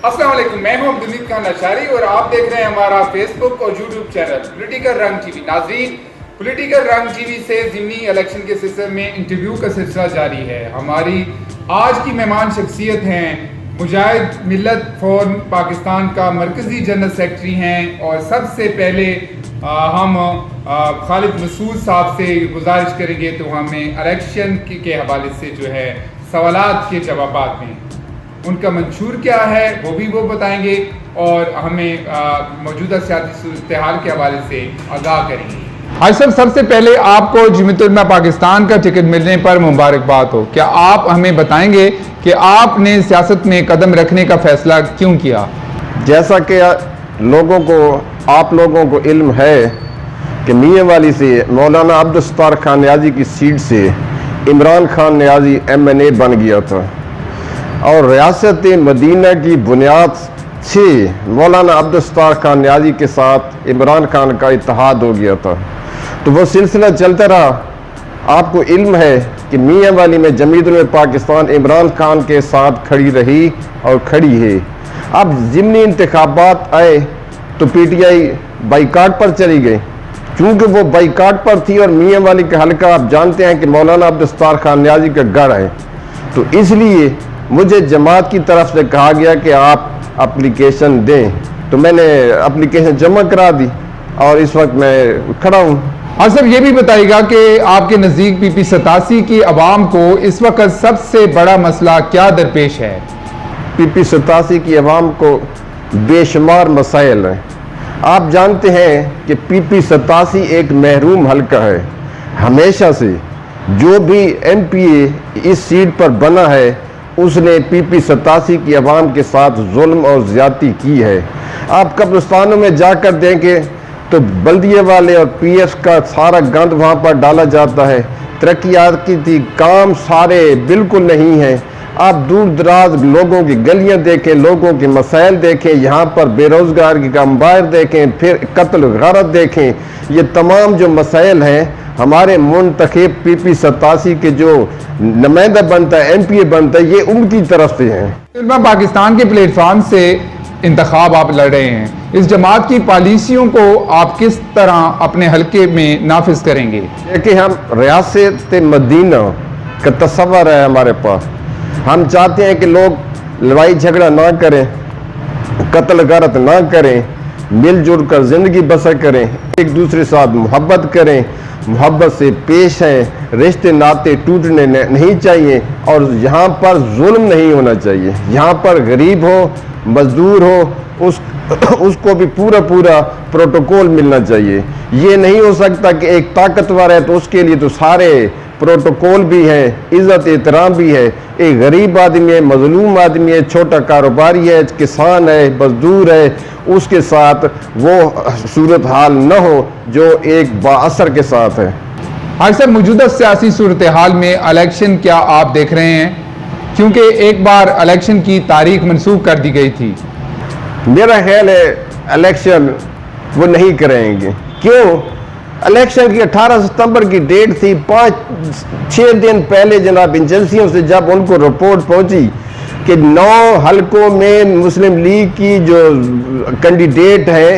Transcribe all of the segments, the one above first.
अस्सलाम वालेकुम, मैं हूं अब्दुल खान अशारी और आप देख रहे हैं हमारा फेसबुक और यूट्यूब चैनल पॉलिटिकल रंग टीवी। नाज़रीन, पॉलिटिकल रंग टीवी से ज़िमनी इलेक्शन के सिलसिले में इंटरव्यू का सिलसिला जारी है। हमारी आज की मेहमान शख्सियत हैं मुजाहिद मिल्लत फ़ौरन पाकिस्तान का मरकज़ी जनरल सेक्रेटरी हैं और सबसे पहले हम खालिद मसूद साहब से गुजारिश करेंगे तो हमें इलेक्शन के हवाले से जो है सवालात के जवाब दें। उनका मंशूर क्या है वो बताएंगे और हमें मौजूदा सियासी सूरत-ए-हाल के हवाले से आगाह करेंगे। हाय सर, सबसे पहले आपको जमीयत उलमा पाकिस्तान का टिकट मिलने पर मुबारकबाद हो। क्या आप हमें बताएंगे कि आपने सियासत में कदम रखने का फैसला क्यों किया? जैसा कि आप लोगों को इल्म है कि मियाँ वाली से मौलाना अब्दुल सत्तार खान न्याजी की सीट से इमरान खान न्याजी MNA बन गया था और रियासत मदीना की बुनियाद से मौलाना अब्दुल सत्तार खान न्याजी के साथ इमरान खान का इत्तेहाद हो गया था। तो वो सिलसिला चलता रहा। आपको इल्म है कि मियाँ वाली में जमीयत उलमा पाकिस्तान इमरान खान के साथ खड़ी रही और खड़ी है। अब ज़िमनी इंतखाबात आए तो PTI बाइकाट पर चली गई। चूँकि वो बाइकाट पर थी और मियाँ वाली का हल्का आप जानते हैं कि मौलाना अब्दुल सत्तार खान न्याजी का गढ़ है, तो इसलिए मुझे जमात की तरफ से कहा गया कि आप एप्लीकेशन दें। तो मैंने एप्लीकेशन जमा करा दी और इस वक्त मैं खड़ा हूँ। हाँ सर, ये भी बताइएगा कि आपके नज़दीक PP 87 की आवाम को इस वक्त सबसे बड़ा मसला क्या दरपेश है? PP 87 की आवाम को बेशुमार मसाइल हैं। आप जानते हैं कि PP 87 एक महरूम हल्का है। हमेशा से जो भी MPA इस सीट पर बना है उसने PP 87 की आवाम के साथ जुल्म और ज़्यादती की है। आप कब्रिस्तानों में जाकर देखें तो बल्दिये वाले और PS का सारा गंद वहाँ पर डाला जाता है। तरक्याती काम सारे बिल्कुल नहीं हैं। आप दूर दराज लोगों की गलियां देखें, लोगों के मसाइल देखें, यहाँ पर बेरोज़गार की अंबार देखें, फिर कत्ल गारत देखें। ये तमाम जो मसाइल हैं हमारे मुंतखब PP 87 के जो नुमाइंदा बनता है, MPA बनता है, ये उनकी तरफ से हैं। पाकिस्तान के प्लेटफॉर्म से इंतखाब आप लड़ रहे हैं, इस जमात की पॉलिसियों को आप किस तरह अपने हल्के में नाफिज करेंगे? देखिए, हम रियासत मदीना का तस्वर है हमारे पास। हम चाहते हैं कि लोग लड़ाई झगड़ा ना करें, कत्ल गारत ना करें, मिलजुल कर ज़िंदगी बसर करें, एक दूसरे साथ मोहब्बत करें, मोहब्बत से पेश हैं, रिश्ते नाते टूटने नहीं चाहिए और यहाँ पर जुल्म नहीं होना चाहिए। यहाँ पर गरीब हो, मजदूर हो, उसको भी पूरा प्रोटोकॉल मिलना चाहिए। ये नहीं हो सकता कि एक ताकतवर है तो उसके लिए तो सारे प्रोटोकॉल भी है, इज़्ज़त एहतराम भी है। एक गरीब आदमी है, मजलूम आदमी है, छोटा कारोबारी है, किसान है, मजदूर है, उसके साथ वो सूरत हाल न हो जो एक बाअसर के साथ है। हाँ सर, मौजूदा सियासी सूरत हाल में इलेक्शन क्या आप देख रहे हैं? क्योंकि एक बार इलेक्शन की तारीख मनसूख कर दी गई थी। मेरा ख्याल है इलेक्शन वो नहीं करेंगे। क्यों? इलेक्शन की 18 सितंबर की डेट थी। 5-6 दिन पहले जनाब एजेंसियों से जब उनको रिपोर्ट पहुंची कि 9 हलकों में मुस्लिम लीग की जो कैंडिडेट है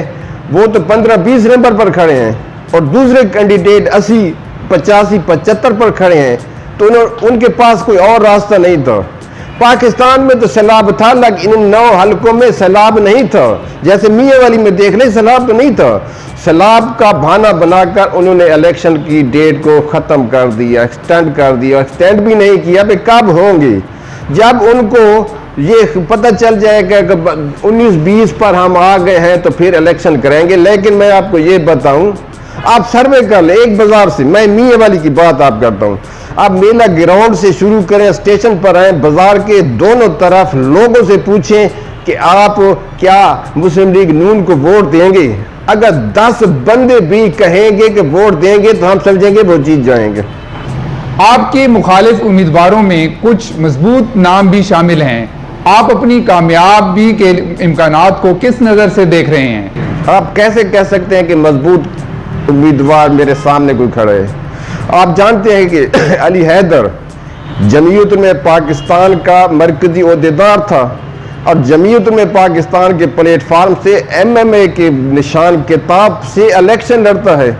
वो तो 15-20 नंबर पर खड़े हैं और दूसरे कैंडिडेट 80, 85, 75 पर खड़े हैं, तो उनके पास कोई और रास्ता नहीं था। पाकिस्तान में तो सैलाब था, लेकिन इन 9 हलकों में सैलाब नहीं था। जैसे मियाँ वाली में देख लें, सैलाब तो नहीं था। सैलाब का बहाना बनाकर उन्होंने इलेक्शन की डेट को ख़त्म कर दिया, एक्सटेंड कर दिया। एक्सटेंड भी नहीं किया भाई कब होंगे। जब उनको ये पता चल जाएगा कि 19-20 पर हम आ गए हैं तो फिर इलेक्शन करेंगे। लेकिन मैं आपको ये बताऊं, आप सर्वे कर लें एक बाजार से, मैं मियाँ वाली की बात आप करता हूँ। आप मेला ग्राउंड से शुरू करें, स्टेशन पर आए, बाजार के दोनों तरफ लोगों से पूछें कि आप क्या मुस्लिम लीग नून को वोट देंगे। अगर 10 बंदे भी कहेंगे कि वोट देंगे तो हम समझेंगे वो जीत जाएंगे। आपके मुखालिफ उम्मीदवारों में कुछ मजबूत नाम भी शामिल हैं। आप अपनी कामयाबी के इम्कानात को किस नज़र से देख रहे हैं? आप कैसे कह सकते हैं कि मजबूत उम्मीदवार मेरे सामने कोई खड़े है? आप जानते हैं कि अली हैदर जमीयत में पाकिस्तान का मरकजी ओहदेदार था, और जमीयत में पाकिस्तान के प्लेटफार्म से MMA के निशान किताब से इलेक्शन लड़ता है,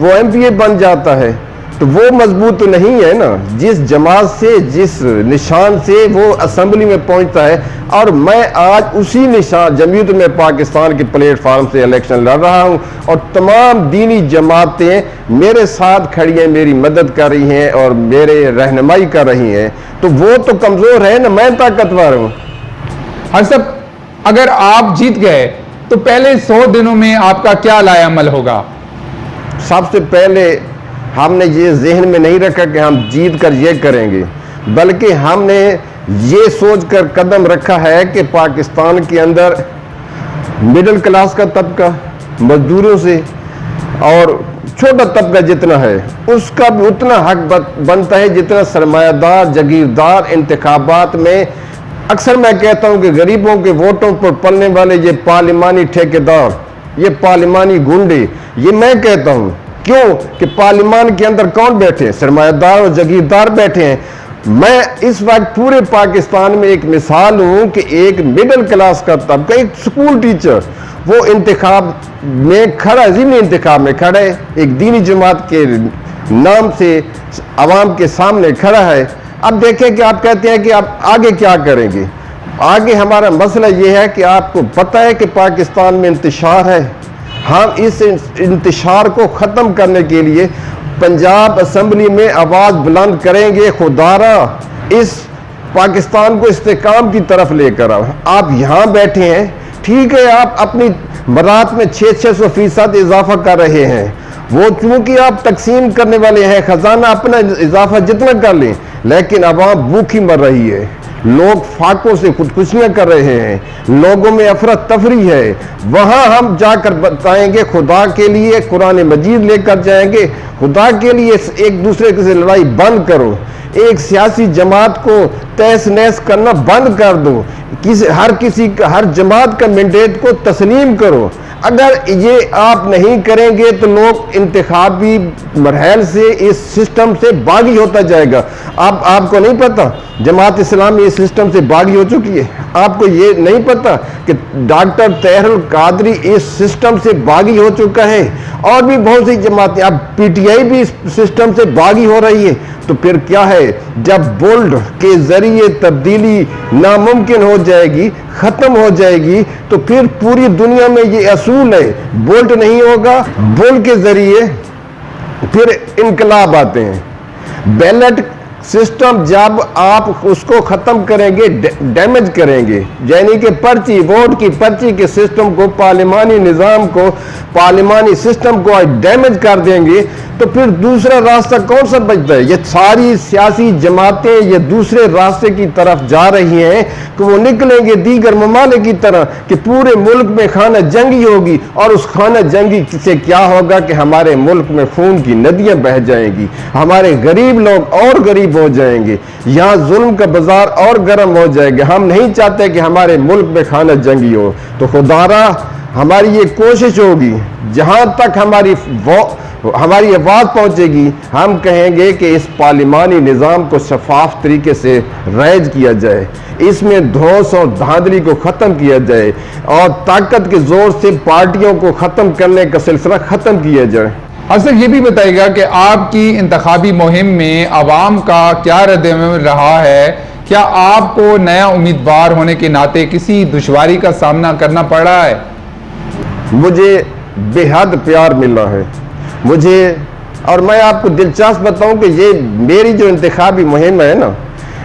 वो MPA बन जाता है, तो वो मजबूत तो नहीं है ना। जिस जमात से, जिस निशान से वो असेंबली में पहुंचता है, और मैं आज उसी निशान जमीयत में पाकिस्तान के प्लेटफार्म से इलेक्शन लड़ रहा हूं, और तमाम दीनी जमातें मेरे साथ खड़ी हैं, मेरी मदद कर रही हैं और मेरे रहनुमाई कर रही हैं, तो वो तो कमज़ोर है ना, मैं ताकतवर हूँ। हाजी साहब, अगर आप जीत गए तो पहले 100 दिनों में आपका क्या लाएअमल होगा? सबसे पहले हमने ये जहन में नहीं रखा कि हम जीत कर ये करेंगे, बल्कि हमने ये सोच कर कदम रखा है कि पाकिस्तान के अंदर मिडिल क्लास का तबका, मजदूरों से और छोटा तबका जितना है उसका भी उतना हक बनता है जितना सरमायादार जागीरदार इंतखाबात में। अक्सर मैं कहता हूं कि गरीबों के वोटों पर पलने वाले ये पार्लिमानी ठेकेदार, ये पार्लिमानी गुंडे, ये मैं कहता हूं क्यों कि पार्लिमान के अंदर कौन बैठे हैं? सरमायादार और जागीरदार बैठे हैं। मैं इस वक्त पूरे पाकिस्तान में एक मिसाल हूं कि एक मिडिल क्लास का तबका, एक स्कूल टीचर, वो इंतखाब में खड़ा, ज़िमनी इंतखाब में खड़ा है, एक दीनी जमात के नाम से अवाम के सामने खड़ा है। अब देखें कि आप कहते हैं कि आप आगे क्या करेंगे। आगे हमारा मसला ये है कि आपको पता है कि पाकिस्तान में इंतशार है, हम इस इंतशार को ख़त्म करने के लिए पंजाब असम्बली में आवाज़ बुलंद करेंगे। खुदारा इस पाकिस्तान को इस्तेकाम की तरफ लेकर आओ। आप यहाँ बैठे हैं, ठीक है, आप अपनी मरात में 600% इजाफा कर रहे हैं, वो चूंकि आप तकसीम करने वाले हैं, खजाना अपना इजाफा जितना कर लें, लेकिन आवाम भूखी मर रही है, लोग फाकों से खुदकुशियां कर रहे हैं, लोगों में अफरा तफरी है। वहां हम जाकर बताएंगे, खुदा के लिए कुरान मजीद लेकर जाएंगे, खुदा के लिए एक दूसरे से लड़ाई बंद करो, एक सियासी जमात को तहस नहस करना बंद कर दो, हर जमात का मैंडेट को तस्लीम करो। अगर ये आप नहीं करेंगे तो लोग इंतखाबी मरहल से, इस सिस्टम से बागी होता जाएगा। आपको नहीं पता जमात इस्लामी इस सिस्टम से बागी हो चुकी है? आपको ये नहीं पता कि डॉक्टर तहरुल कादरी इस सिस्टम से बागी हो चुका है? और भी बहुत सी जमातें, अब PTI भी इस सिस्टम से बागी हो रही है। तो फिर क्या है, जब बोल्ड के जरिए तब्दीली नामुमकिन हो जाएगी, खत्म हो जाएगी, तो फिर पूरी दुनिया में ये असूल है, बोल्ट नहीं होगा, बोल्ट के जरिए फिर इनकलाब आते हैं। बैलेट सिस्टम जब आप उसको खत्म करेंगे, डैमेज करेंगे, यानी कि पर्ची, वोट की पर्ची के सिस्टम को, पार्लिमानी निज़ाम को, पार्लिमानी सिस्टम को डैमेज कर देंगे, तो फिर दूसरा रास्ता कौन सा बचता है? ये सारी सियासी जमातें ये दूसरे रास्ते की तरफ जा रही हैं कि वो निकलेंगे दीगर ममालिक की तरह कि पूरे मुल्क में खाना जंगी होगी, और उस खाना जंगी से क्या होगा कि हमारे मुल्क में खून की नदियां बह जाएंगी, हमारे गरीब लोग और गरीब हो जाएंगे, यहाँ जुल्म का बाजार और गर्म हो जाएगा। हम नहीं चाहते कि हमारे मुल्क में खाना जंगी हो। तो खुदारा हमारी ये कोशिश होगी, जहाँ तक हमारी आवाज़ पहुँचेगी, हम कहेंगे कि इस पार्लिमानी निज़ाम को शफाफ तरीके से रैज किया जाए, इसमें धौंस और धांधली को ख़त्म किया जाए, और ताकत के ज़ोर से पार्टियों को ख़त्म करने का सिलसिला ख़त्म किया जाए। सर, ये भी बताइएगा कि आपकी इंतखाबी मुहिम में आवाम का क्या रद्द-ए-अमल रहा है? क्या आपको नया उम्मीदवार होने के नाते किसी दुश्वारी का सामना करना पड़ रहा है? मुझे बेहद प्यार मिला है मुझे, और मैं आपको दिलचस्प बताऊं कि ये मेरी जो इंतखाबी मुहिम है ना,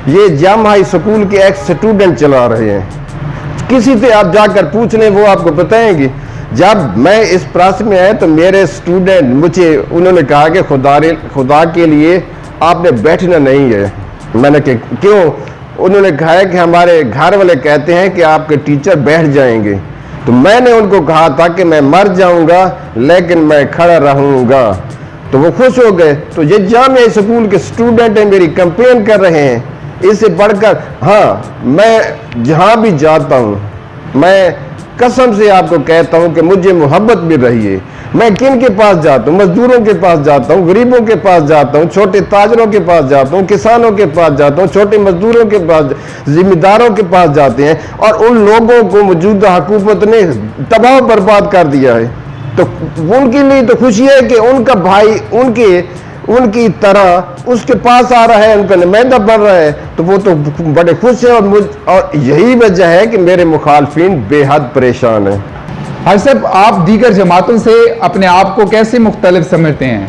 ये जामा हाई स्कूल के एक स्टूडेंट चला रहे हैं। किसी से आप जाकर पूछ लें, वो आपको बताएंगे। जब मैं इस प्रेस में आया तो मेरे स्टूडेंट मुझे उन्होंने कहा कि खुदा के लिए आपने बैठना नहीं है। मैंने कहा क्यों? उन्होंने कहा कि हमारे घर वाले कहते हैं कि आपके टीचर बैठ जाएंगे। तो मैंने उनको कहा था कि मैं मर जाऊंगा लेकिन मैं खड़ा रहूंगा। तो वो खुश हो गए। तो ये जामिया स्कूल के स्टूडेंट हैं, मेरी कंपेन कर रहे हैं। इससे बढ़कर हाँ, मैं जहाँ भी जाता हूँ, मैं कसम से आपको कहता हूं कि मुझे मोहब्बत भी रही है। मैं किन के पास जाता हूँ? मजदूरों के पास जाता हूँ, गरीबों के पास जाता हूँ, छोटे ताजरों के पास जाता हूँ, किसानों के पास जाता हूँ, छोटे मजदूरों के पास, जिम्मेदारों के पास जाते हैं, और उन लोगों को मौजूदा हुकूमत ने तबाह बर्बाद कर दिया है। तो उनके लिए तो खुशी है कि उनका भाई उनकी तरह उसके पास आ रहा है, उनका नुमाइंदा बन रहा है, तो वो तो बड़े खुश है। और यही वजह है कि मेरे मुखालफिन बेहद परेशान हैं। हाजी साहब, आप दीगर जमातों से अपने आप को कैसे मुख्तलिफ समझते हैं?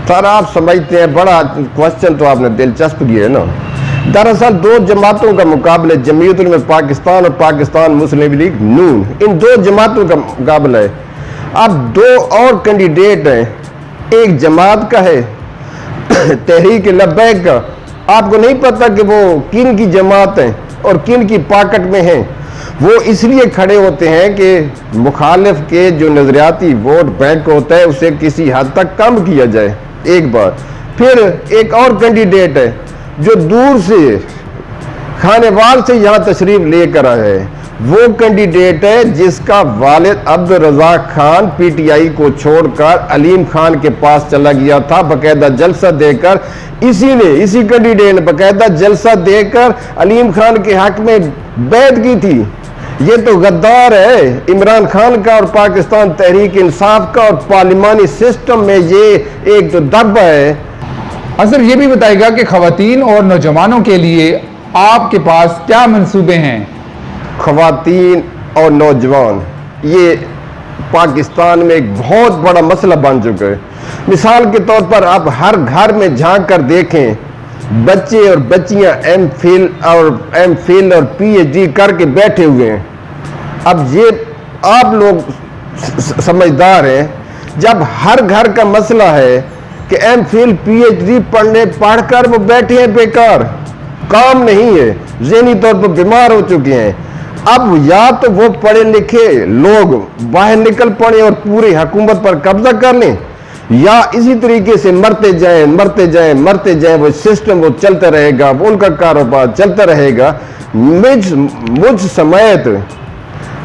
सर, आप समझते हैं, बड़ा क्वेश्चन तो आपने दिलचस्प किया है ना। दरअसल दो जमातों का मुकाबला जमीयत उलमा पाकिस्तान और पाकिस्तान मुस्लिम लीग नून, इन दो जमातों का मुकाबला है। अब दो और कैंडिडेट हैं, एक जमात का है तहरीक लब्बैक का। आपको नहीं पता कि वो किन की जमात है और किन की पॉकेट में है। वो इसलिए खड़े होते हैं कि मुखालिफ के जो नजरियाती वोट बैंक होता है उसे किसी हद तक कम किया जाए, एक बार। फिर एक और कैंडिडेट है जो दूर से खानेवाल से यहाँ तशरीफ लेकर आया है। वो कैंडिडेट है जिसका वालिद अब्दुल रज़ाक खान पीटीआई को छोड़कर अलीम खान के पास चला गया था, बाकायदा जलसा देकर। इसी कैंडिडेट ने बाकायदा जलसा देकर अलीम खान के हक में बैत की थी। ये तो गद्दार है इमरान खान का और पाकिस्तान तहरीक इंसाफ का, और पार्लिमानी सिस्टम में ये एक तो दब है। असर ये भी बताएगा कि खवातीन और नौजवानों के लिए आपके पास क्या मंसूबे हैं? खवातीन और नौजवान ये पाकिस्तान में एक बहुत बड़ा मसला बन चुका है। मिसाल के तौर पर आप हर घर में झांक कर देखें, बच्चे और बच्चियां एमफिल और पीएचडी करके बैठे हुए हैं। अब ये आप लोग समझदार हैं, जब हर घर का मसला है कि एमफिल पीएचडी पढ़कर वो बैठे हैं बेकार, काम नहीं है, ज़हनी तौर पर बीमार हो चुके हैं। अब या तो वो पढ़े लिखे लोग बाहर निकल पड़े और पूरी हुकूमत पर कब्जा कर लें, या इसी तरीके से मरते जाएं, वो सिस्टम वो चलता रहेगा, उनका कारोबार चलता रहेगा। मुझ समेत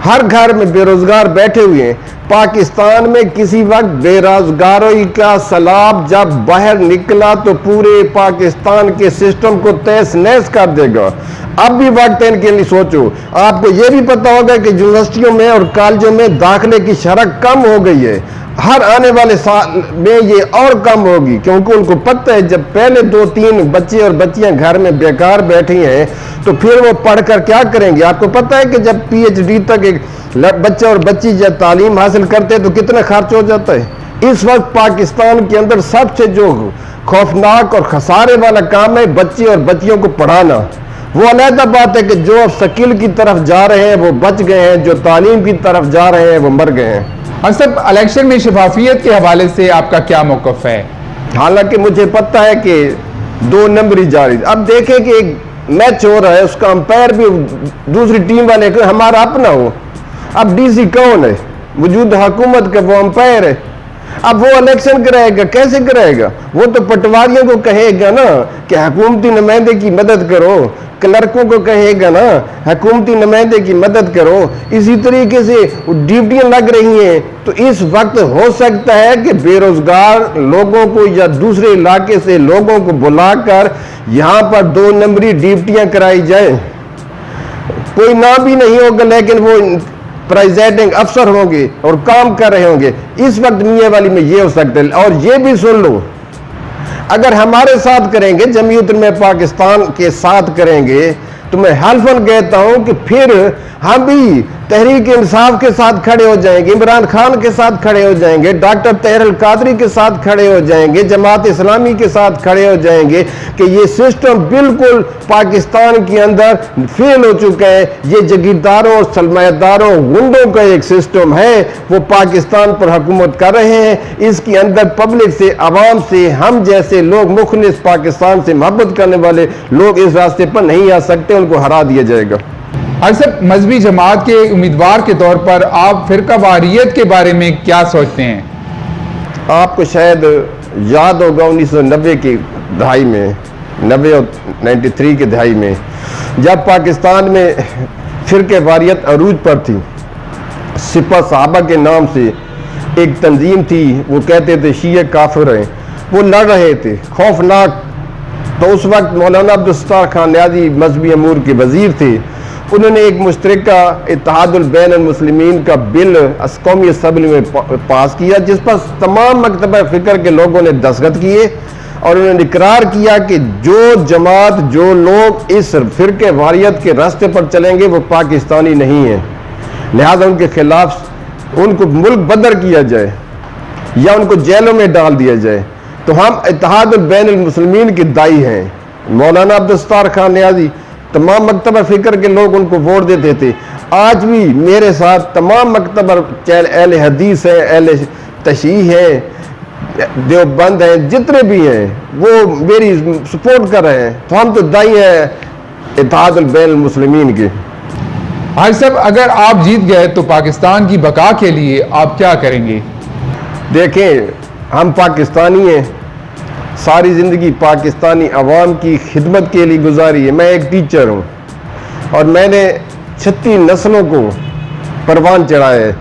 हर घर में बेरोजगार बैठे हुए हैं। पाकिस्तान में किसी वक्त बेरोजगारी का सैलाब जब बाहर निकला तो पूरे पाकिस्तान के सिस्टम को तहस नहस कर देगा। अब भी वक्त है इनके लिए सोचो। आपको यह भी पता होगा कि यूनिवर्सिटियों में और कॉलेजों में दाखिले की शरह कम हो गई है। हर आने वाले साल में ये और कम होगी, क्योंकि उनको पता है जब पहले 2-3 बच्चे और बच्चियां घर में बेकार बैठी हैं तो फिर वो पढ़कर क्या करेंगे। आपको पता है कि जब पीएचडी तक एक बच्चा और बच्ची जब तालीम हासिल करते हैं तो कितना खर्च हो जाता है। इस वक्त पाकिस्तान के अंदर सबसे जो खौफनाक और खसारे वाला काम है बच्चे और बच्चियों को पढ़ाना। वो अलग बात है कि जो अब शकील की तरफ जा रहे हैं वो बच गए हैं, जो तालीम की तरफ जा रहे हैं वो मर गए हैं। असद, इलेक्शन में शफाफियत के हवाले से आपका क्या मौक़िफ़ है? हालांकि मुझे पता है कि 2 नंबरी जारी। अब देखें कि एक मैच हो रहा है, उसका अंपायर भी दूसरी टीम वाले हमारा अपना हो। अब डीसी कौन है? वजूद हुकूमत का वो अंपायर है। अब वो इलेक्शन कराएगा, कैसे कराएगा? वो तो पटवारियों को कहेगा ना कि हुकूमती नुमाइंदे की मदद करो, क्लर्कों को कहेगा ना हुकूमती नुमाइंदे की मदद करो। इसी तरीके से ड्यूटियां लग रही हैं। तो इस वक्त हो सकता है कि बेरोजगार लोगों को या दूसरे इलाके से लोगों को बुलाकर यहाँ पर 2 नंबरी ड्यूटियां कराई जाए। कोई नाम भी नहीं होगा लेकिन वो प्रेसिडेंट अफसर होंगे और काम कर रहे होंगे। इस वक्त मियां वाली में ये हो सकता है। और ये भी सुन लो, अगर हमारे साथ करेंगे, जमीयत में पाकिस्तान के साथ करेंगे, तो मैं हल्फन कहता हूं कि फिर हम भी तहरीक इंसाफ के साथ खड़े हो जाएंगे, इमरान खान के साथ खड़े हो जाएंगे, डॉक्टर तहर अल कादरी के साथ खड़े हो जाएंगे, जमात इस्लामी के साथ खड़े हो जाएंगे कि ये सिस्टम बिल्कुल पाकिस्तान के अंदर फेल हो चुका है। ये जगीरदारों और सरमायादारों गुंडों का एक सिस्टम है, वो पाकिस्तान पर हुकूमत कर रहे हैं। इसके अंदर पब्लिक से, आवाम से, हम जैसे लोग, मुखलिस पाकिस्तान से मोहब्बत करने वाले लोग इस रास्ते पर नहीं आ सकते, उनको हरा दिया जाएगा। अरसद, मजहबी जमात के उम्मीदवार के तौर पर आप फिरका वारियत के बारे में क्या सोचते हैं? आपको शायद याद होगा 1990 की दहाई में, 90 और 93 की दहाई में, जब पाकिस्तान में फिरके वारियत अरूज पर थी, सिपा साहबा के नाम से एक तंजीम थी, वो कहते थे शिया काफिर हैं, वो लड़ रहे थे खौफनाक। तो उस वक्त मौलाना अब्दुल सत्तार खान न्याजी मजहबी अमूर के वजीर थे। उन्होंने एक मुश्तरका इत्तेहादुल बैन अल मुस्लिमीन का बिल कौमी असम्बली में पास किया, जिस पर तमाम मकतबा फ़िक्र के लोगों ने दस्तखत किए और उन्होंने इकरार किया कि जो जमात, जो लोग इस फ़िरके वारियत के रास्ते पर चलेंगे वो पाकिस्तानी नहीं है, लिहाजा उनके खिलाफ उनको मुल्क बदर किया जाए या उनको जेलों में डाल दिया जाए। तो हम इत्तेहादुल बैन अल मुस्लिमीन के दाई हैं। मौलाना अब्दुल सत्तार खान न्याजी, तमाम मकतबा फ़िक्र के लोग उनको वोट देते थे। आज भी मेरे साथ तमाम मकतबा, चाहे अहले हदीस है, अहले तशरीह है, देवबंद हैं, जितने भी हैं वो मेरी सपोर्ट कर रहे हैं। तो हम तो दाई हैं इत्तेहादुल बैन अल मुस्लिमीन के। हाजी साहब, अगर आप जीत गए तो पाकिस्तान की बका के लिए आप क्या करेंगे? देखें, हम पाकिस्तानी हैं, सारी ज़िंदगी पाकिस्तानी अवाम की खिदमत के लिए गुजारी है। मैं एक टीचर हूँ और मैंने 36 नस्लों को परवान चढ़ाया है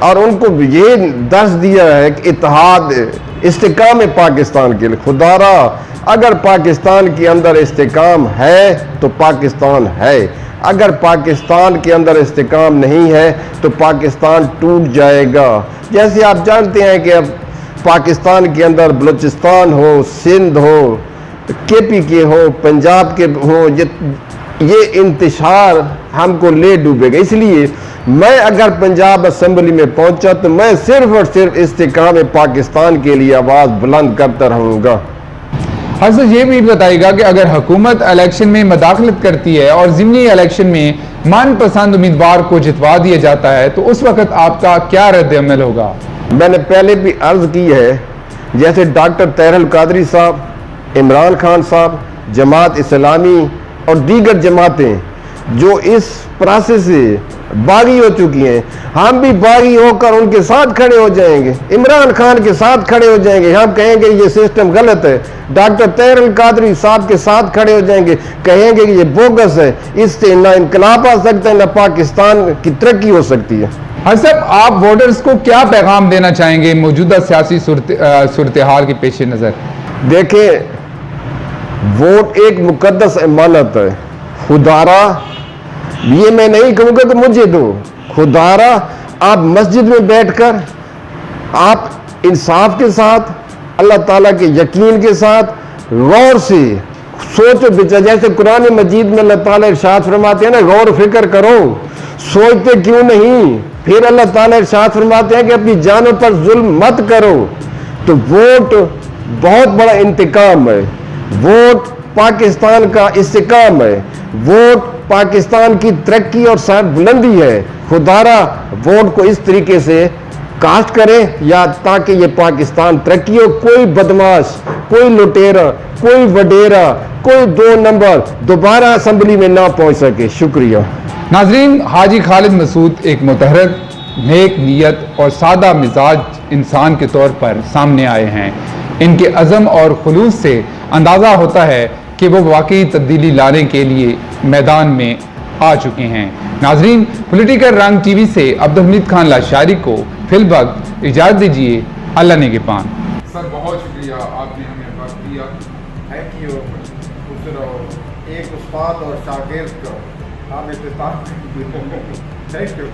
और उनको ये दर्ज दिया है कि इत्तेहाद इस्तेकाम है पाकिस्तान के लिए। खुदारा, अगर पाकिस्तान के अंदर इस्तेकाम है तो पाकिस्तान है, अगर पाकिस्तान के अंदर इस्तेकाम नहीं है तो पाकिस्तान टूट जाएगा। जैसे आप जानते हैं कि अब पाकिस्तान के अंदर बलूचिस्तान हो, सिंध हो, KPK हो, पंजाब के हो, ये इंतशार हमको ले डूबेगा। इसलिए मैं अगर पंजाब असम्बली में पहुंचा तो मैं सिर्फ और सिर्फ इस्तेकाम पाकिस्तान के लिए आवाज़ बुलंद करता रहूँगा। हाँ सर, ये भी बताइएगा कि अगर हुकूमत इलेक्शन में मदाखलत करती है और ज़िमनी इलेक्शन में मनपसंद उम्मीदवार को जितवा दिया जाता है तो उस वक्त आपका क्या रद्द-ए-अमल होगा? मैंने पहले भी अर्ज़ की है, जैसे डॉक्टर तहरुल कादरी साहब, इमरान खान साहब, जमात इस्लामी और दीगर जमातें जो इस प्रोसेस से बागी हो चुकी हैं, हम भी बागी होकर उनके साथ खड़े हो जाएंगे, इमरान खान के साथ खड़े हो जाएंगे। हम कहेंगे ये सिस्टम गलत है, डॉक्टर तहरुल कादरी साहब के साथ खड़े हो जाएंगे, कहेंगे कि ये बोगस है, इससे ना इनकलाब आ सकता है ना पाकिस्तान की तरक्की हो सकती है। हाँ साहब, आप वोटर्स को क्या पैगाम देना चाहेंगे मौजूदा सियासी सूरत हाल के पेश नज़र? देखें, वोट एक मुकद्दस अमानत है। खुदारा, ये मैं नहीं कहूँगा कि मुझे दो, खुदारा आप मस्जिद में बैठकर आप इंसाफ के साथ, अल्लाह ताला के यकीन के साथ गौर से सोचो विचार। जैसे कुरान मजीद में अल्लाह ताला इरशाद फरमाते हैं ना, गौर फिक्र करो, सोचते क्यों नहीं। फिर अल्लाह ताला इरशाद फरमाते हैं कि अपनी जानों पर जुल्म मत करो। तो वोट बहुत बड़ा इंतकाम है, वोट पाकिस्तान का इस्तेकाम है, वोट पाकिस्तान की तरक्की और सर बुलंदी है। खुदारा वोट को इस तरीके से कास्ट करें या ताकि ये पाकिस्तान तरक्की हो। कोई बदमाश, कोई लुटेरा, कोई वडेरा, कोई 2 नंबर दोबारा असम्बली में ना पहुंच सके। शुक्रिया। नाजरीन, हाजी खालिद मसूद एक मुतहरक, नेक नीयत और सादा मिजाज इंसान के तौर पर सामने आए हैं। इनके अज़म और खुलूस से अंदाज़ा होता है कि वो वाकई तब्दीली लाने के लिए मैदान में आ चुके हैं। नाजरीन, पॉलिटिकल रंग TV से अब्दुल हमीद खान लाशारी को फिलवक्त इजाज़त दीजिए। अल्लाह ने के पान। सर, बहुत शुक्रिया, आपने हमें वक्त दिया। Thank you. खुश रहो। एक उस्ताद और शागिर्द को आप इत्तेफाक थैंक यू।